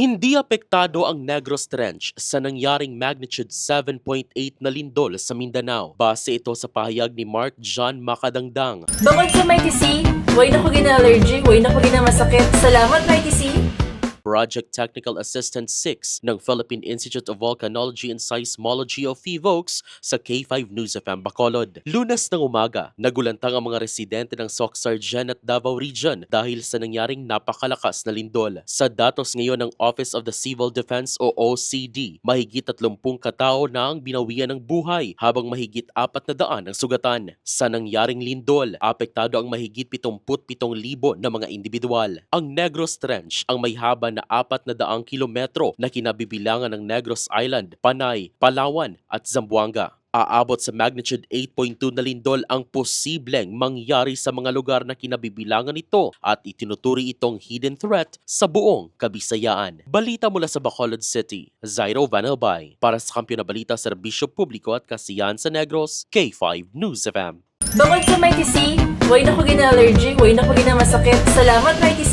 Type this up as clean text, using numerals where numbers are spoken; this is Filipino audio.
Hindi apektado ang Negros Trench sa nangyaring magnitude 7.8 na lindol sa Mindanao. Base ito sa pahayag ni Mark John Makadangdang. Bukod sa Mighty C, way na ko gina-allergy, way na ko gina-masakit. Salamat Mighty C! Project Technical Assistant 6 ng Philippine Institute of Volcanology and Seismology o PHIVOLCS sa K5 News FM Bacolod. Lunes ng umaga, nagulantang ang mga residente ng Soc-Sargen at Davao Region dahil sa nangyaring napakalakas na lindol. Sa datos ngayon ng Office of the Civil Defense o OCD, mahigit 30 katao na ang binawian ng buhay habang mahigit 400 ang sugatan. Sa nangyaring lindol, apektado ang mahigit 77,000 na mga individual. Ang Negros Trench ang may haba na 400 kilometro na kinabibilangan ng Negros Island, Panay, Palawan at Zamboanga. Aabot sa magnitude 8.2 na lindol ang posibleng mangyari sa mga lugar na kinabibilangan nito at itinuturi itong hidden threat sa buong Kabisayaan. Balita mula sa Bacolod City, Zairo Vanelbay. Para sa Kampiyon na Balita, Serbisyo Publiko at Kasiyahan sa Negros, K5 News FM. Bukod sa Mighty C, way na ko gina-allergy, way na ko gina-masakit. Salamat Mighty C!